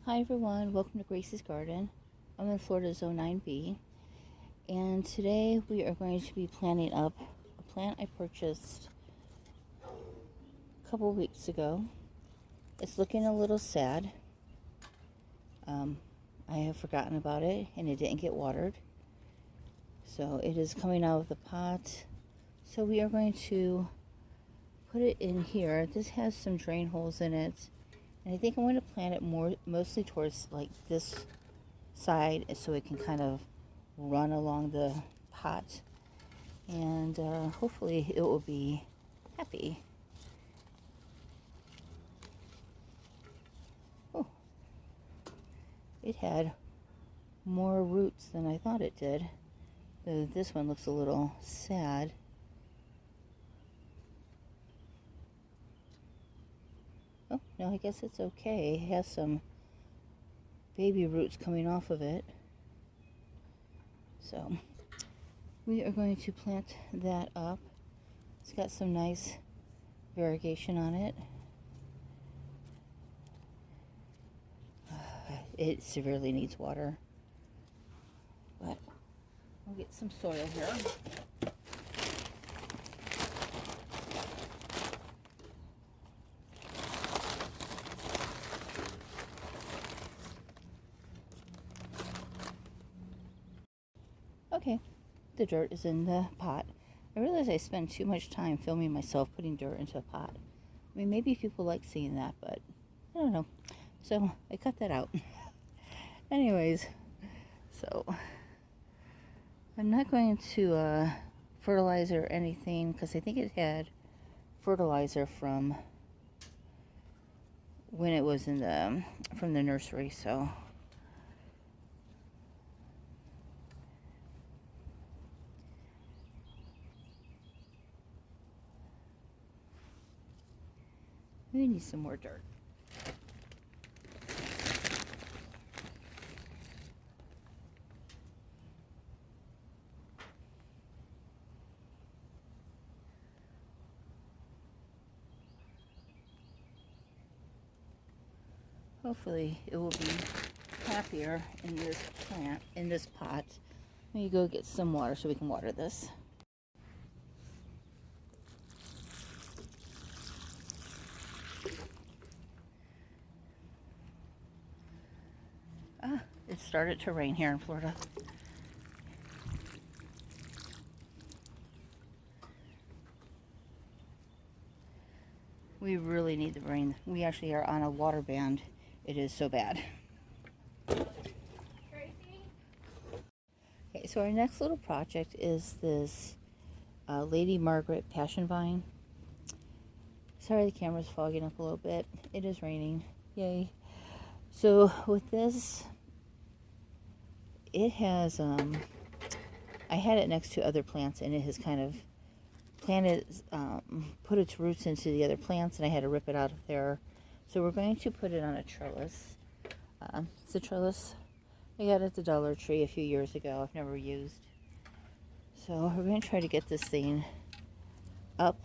Hi everyone, welcome to Gracie's Garden. I'm in Florida Zone 9B, and today we are going to be planting up a plant I purchased a couple weeks ago. It's looking a little sad. I have forgotten about it and it didn't get watered. So it is coming out of the pot. So we are going to put it in here. This has some drain holes in it. And I think I'm going to plant it mostly towards like this side so it can kind of run along the pot. And hopefully it will be happy. Oh, it had more roots than I thought it did. Though this one looks a little sad. Oh, no, I guess it's okay. It has some baby roots coming off of it. So we are going to plant that up. It's got some nice variegation on it. It severely needs water. But we'll get some soil here. Okay, the dirt is in the pot. I realize I spend too much time filming myself putting dirt into a pot. I mean, maybe people like seeing that, but I don't know. So I cut that out. Anyways, so I'm not going to fertilize or anything because I think it had fertilizer from when it was from the nursery, so we need some more dirt. Hopefully it will be happier in this plant, in this pot. Let me go get some water so we can water this. It started to rain here in Florida. We really need the rain. We actually are on a water ban. It is so bad. Okay, so our next little project is this Lady Margaret passion vine. Sorry the camera's fogging up a little bit. It is raining. Yay. So with this, it has, I had it next to other plants and it has kind of planted, put its roots into the other plants, and I had to rip it out of there. So we're going to put it on a trellis. It's a trellis I got at the Dollar Tree a few years ago. I've never used. So we're going to try to get this thing up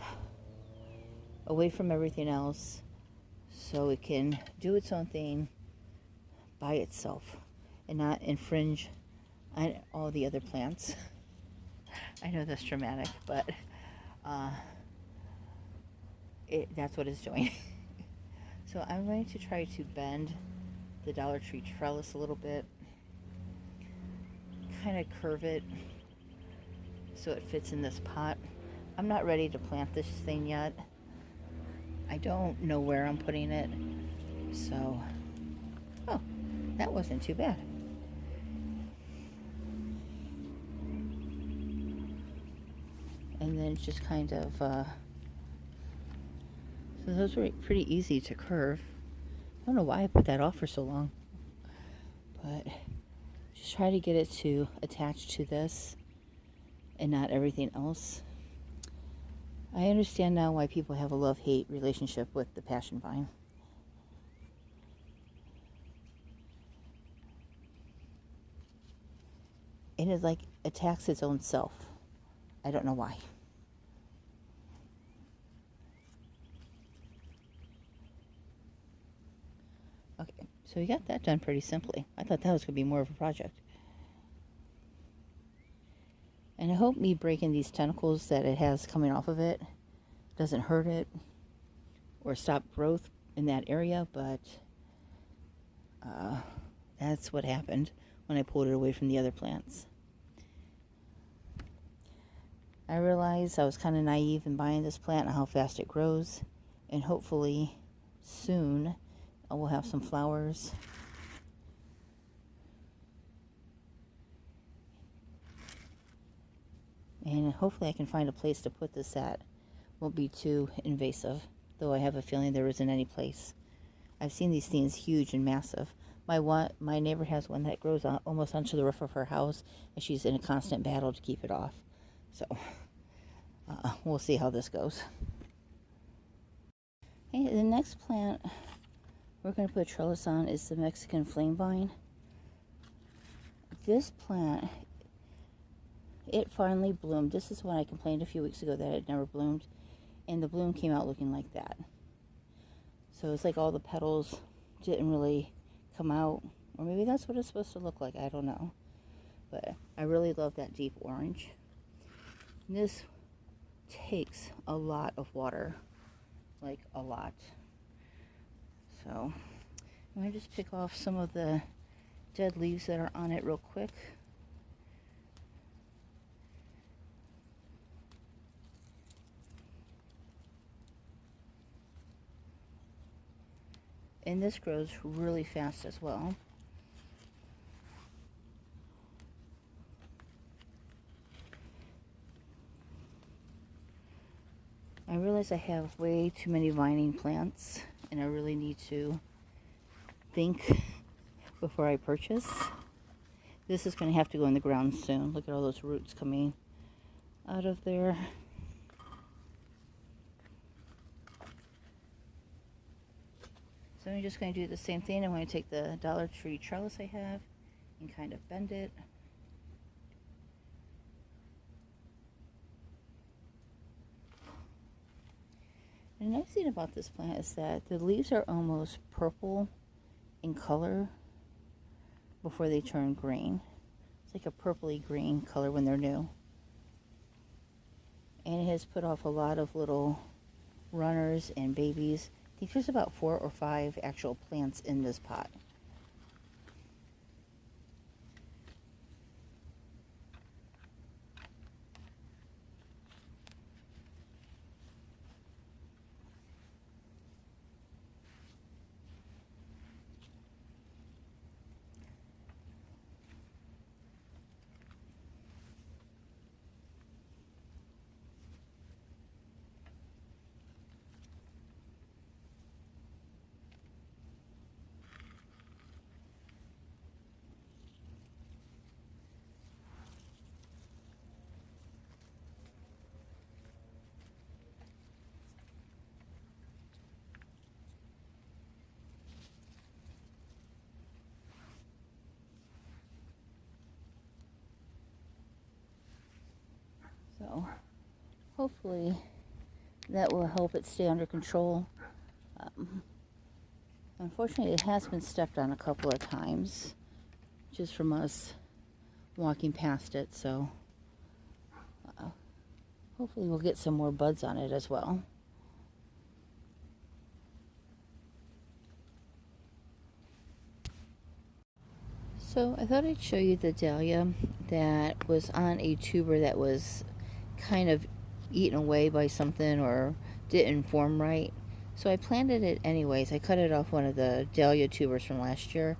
away from everything else so it can do its own thing by itself and not infringe on all the other plants. I know that's dramatic, but that's what it's doing. So I'm going to try to bend the Dollar Tree trellis a little bit, kind of curve it so it fits in this pot. I'm not ready to plant this thing yet. I don't know where I'm putting it. So, oh, that wasn't too bad. And then just kind of, so those were pretty easy to curve. I don't know why I put that off for so long. But just try to get it to attach to this and not everything else. I understand now why people have a love-hate relationship with the passion vine. And it like attacks its own self. I don't know why. Okay, So we got that done pretty simply. I thought that was going to be more of a project. And I hope me breaking these tentacles that it has coming off of it doesn't hurt it or stop growth in that area, but that's what happened when I pulled it away from the other plants. I realized I was kind of naive in buying this plant and how fast it grows, and hopefully soon I will have some flowers. And hopefully I can find a place to put this at. Won't be too invasive, though I have a feeling there isn't any place. I've seen these things huge and massive. My neighbor has one that grows almost onto the roof of her house, and she's in a constant battle to keep it off. So we'll see how this goes. Okay, the next plant we're going to put a trellis on is the Mexican flame vine. This plant, it finally bloomed. This is when I complained a few weeks ago that it never bloomed, and the bloom came out looking like that. So it's like all the petals didn't really come out, or maybe that's what it's supposed to look like. I don't know, but I really love that deep orange. And this takes a lot of water, like a lot. So I'm going to just pick off some of the dead leaves that are on it real quick. And this grows really fast as well. I realize I have way too many vining plants, and I really need to think before I purchase. This is going to have to go in the ground soon. Look at all those roots coming out of there. So I'm just going to do the same thing. I'm going to take the Dollar Tree trellis I have and kind of bend it. And the nice thing about this plant is that the leaves are almost purple in color before they turn green. It's like a purpley green color when they're new. And it has put off a lot of little runners and babies. I think there's about 4 or 5 actual plants in this pot. So hopefully that will help it stay under control. Unfortunately, it has been stepped on a couple of times just from us walking past it, so hopefully we'll get some more buds on it as well. So I thought I'd show you the dahlia that was on a tuber that was kind of eaten away by something or didn't form right. So I planted it anyways. I cut it off one of the dahlia tubers from last year,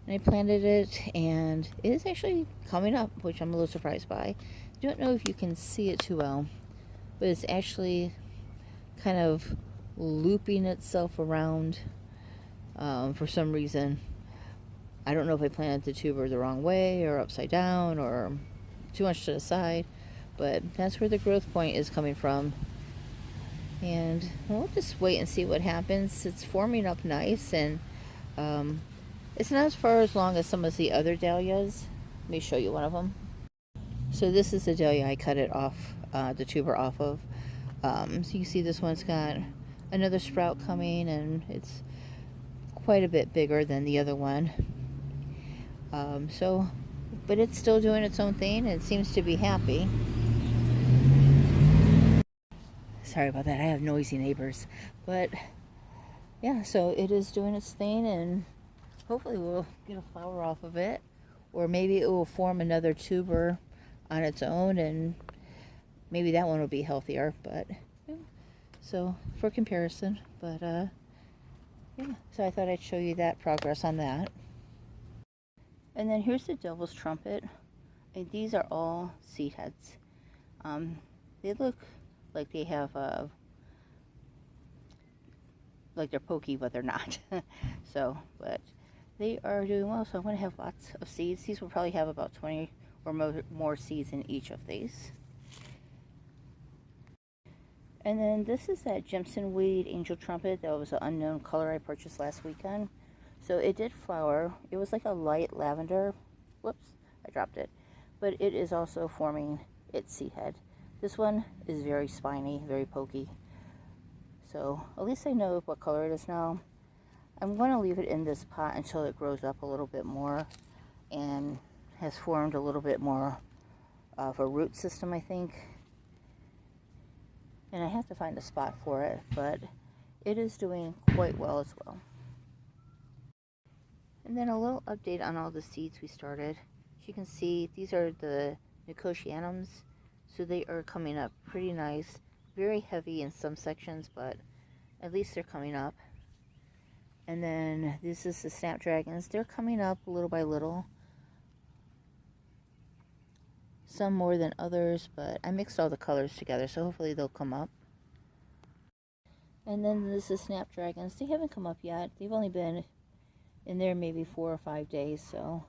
and I planted it, and it is actually coming up, which I'm a little surprised by. I don't know if you can see it too well, but it's actually kind of looping itself around for some reason. I don't know if I planted the tuber the wrong way or upside down or too much to the side, but that's where the growth point is coming from. And we'll just wait and see what happens. It's forming up nice, and it's not as far as long as some of the other dahlias. Let me show you one of them. So this is the dahlia I cut it off, the tuber off of. So you can see this one's got another sprout coming, and it's quite a bit bigger than the other one. But it's still doing its own thing and it seems to be happy. Sorry about that, I have noisy neighbors. But yeah, so it is doing its thing and hopefully we'll get a flower off of it. Or maybe it will form another tuber on its own and maybe that one will be healthier. But yeah, so for comparison. But yeah, so I thought I'd show you that progress on that. And then here's the devil's trumpet. And these are all seed heads. They look like they have like they're pokey, but they're not. So, but they are doing well. So I'm going to have lots of seeds. These will probably have about 20 or more seeds in each of these. And then this is that Jimson Weed Angel Trumpet. That was an unknown color I purchased last weekend. So it did flower. It was like a light lavender. Whoops, I dropped it. But it is also forming its seed head. This one is very spiny, very pokey. So at least I know what color it is now. I'm going to leave it in this pot until it grows up a little bit more and has formed a little bit more of a root system, I think. And I have to find a spot for it, but it is doing quite well as well. And then a little update on all the seeds we started. As you can see, these are the Nicotianums, so they are coming up pretty nice. Very heavy in some sections, but at least they're coming up. And then this is the Snapdragons. They're coming up little by little. Some more than others, but I mixed all the colors together, so hopefully they'll come up. And then this is Snapdragons. They haven't come up yet. They've only been in there maybe 4 or 5 days, so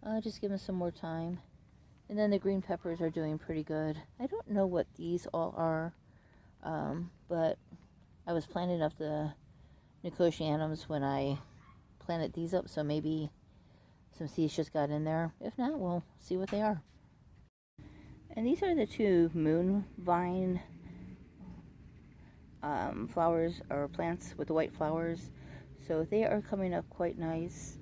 I'll just give them some more time. And then the green peppers are doing pretty good. I don't know what these all are, but I was planting up the Nicotianums when I planted these up, so maybe some seeds just got in there. If not, we'll see what they are. And these are the two moon vine flowers or plants with the white flowers. So they are coming up quite nice.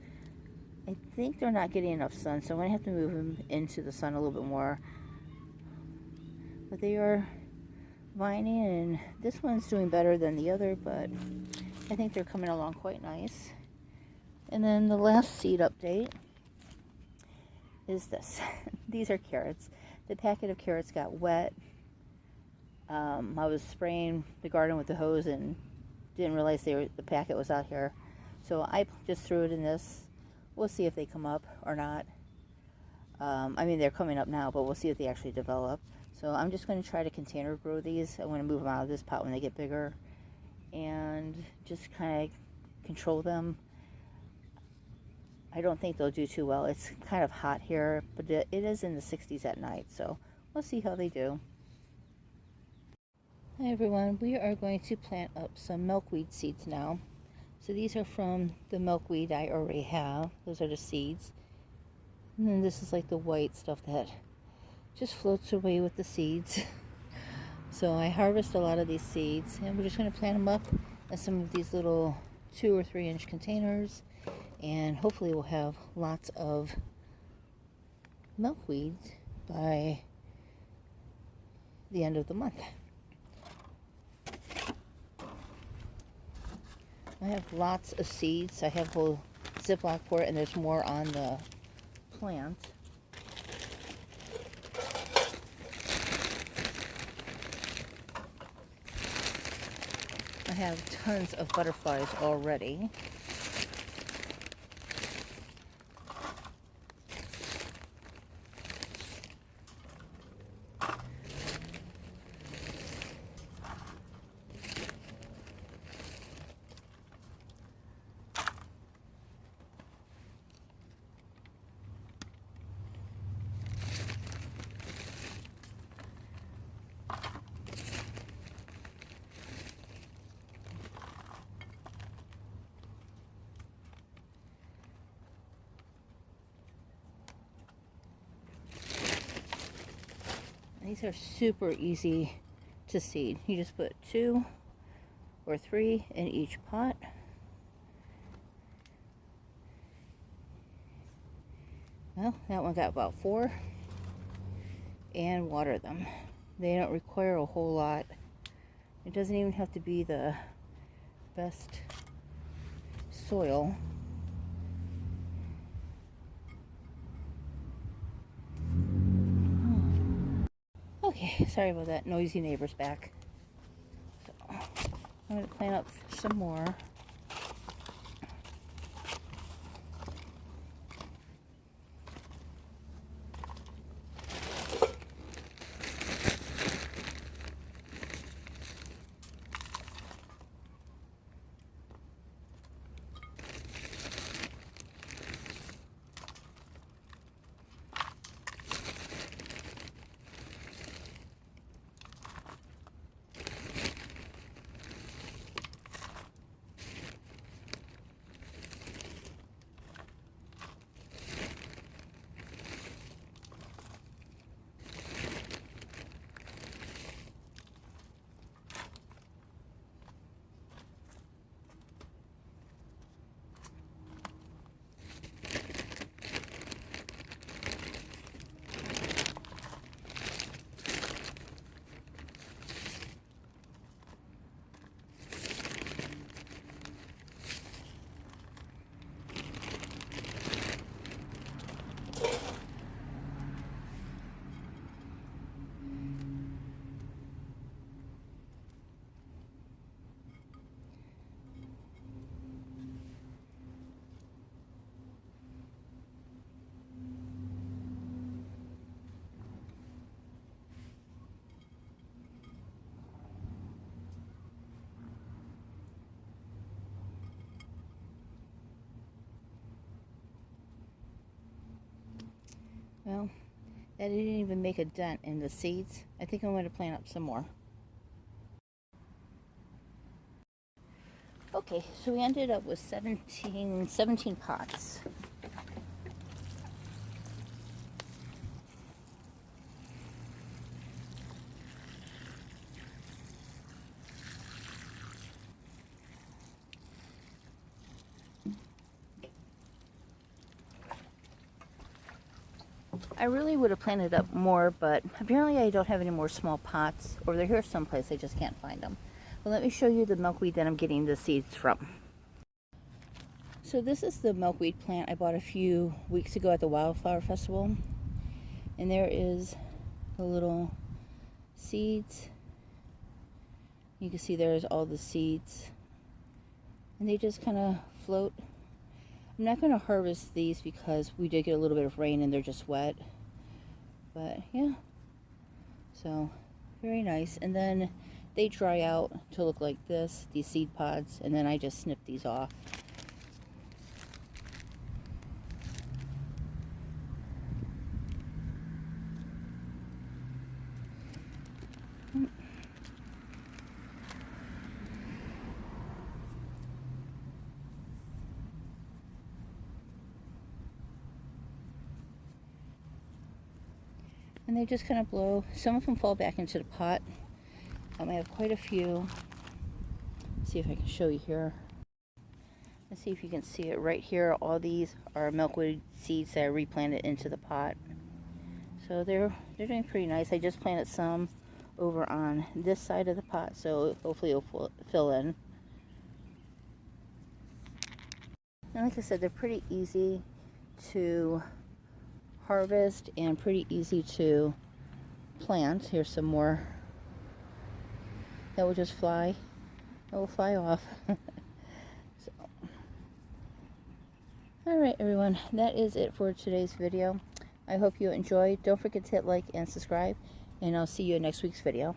I think they're not getting enough sun, so I'm going to have to move them into the sun a little bit more. But they are vining, and this one's doing better than the other, but I think they're coming along quite nice. And then the last seed update is this. These are carrots. The packet of carrots got wet. I was spraying the garden with the hose and didn't realize the packet was out here. So I just threw it in this. We'll see if they come up or not. I mean, they're coming up now, but we'll see if they actually develop. So I'm just going to try to container grow these. I want to move them out of this pot when they get bigger and just kind of control them. I don't think they'll do too well. It's kind of hot here, but it is in the 60s at night, so we'll see how they do. Hi everyone, we are going to plant up some milkweed seeds now. So these are from the milkweed I already have. Those are the seeds. And then this is like the white stuff that just floats away with the seeds. So I harvest a lot of these seeds, and we're just going to plant them up in some of these little 2 or 3 inch containers, and hopefully we'll have lots of milkweed by the end of the month. I have lots of seeds. I have a whole Ziploc for it, and there's more on the plant. I have tons of butterflies already. These are super easy to seed. You just put 2 or 3 in each pot, Well, that one got about 4. And water them. They don't require a whole lot. It doesn't even have to be the best soil. Okay, sorry about that. Noisy neighbor's back. So, I'm going to plant up some more. Well, that didn't even make a dent in the seeds. I think I'm going to plant up some more. Okay, so we ended up with 17 pots. I really would have planted up more, but apparently I don't have any more small pots, or they're here someplace, I just can't find them. Well, let me show you the milkweed that I'm getting the seeds from. So this is the milkweed plant I bought a few weeks ago at the Wildflower Festival. And there is the little seeds. You can see there's all the seeds. And they just kind of float. I'm not going to harvest these because we did get a little bit of rain and they're just wet. But yeah, so very nice. And then they dry out to look like this, these seed pods, and then I just snip these off. And they just kind of blow. Some of them fall back into the pot. I have quite a few. Let's see if I can show you here. Let's see if you can see it right here. All these are milkweed seeds that I replanted into the pot. So they're doing pretty nice. I just planted some over on this side of the pot, so hopefully it'll fill in. And like I said, they're pretty easy to harvest and pretty easy to plant. Here's some more that will just fly. That will fly off. So, alright everyone, that is it for today's video. I hope you enjoyed. Don't forget to hit like and subscribe, and I'll see you in next week's video.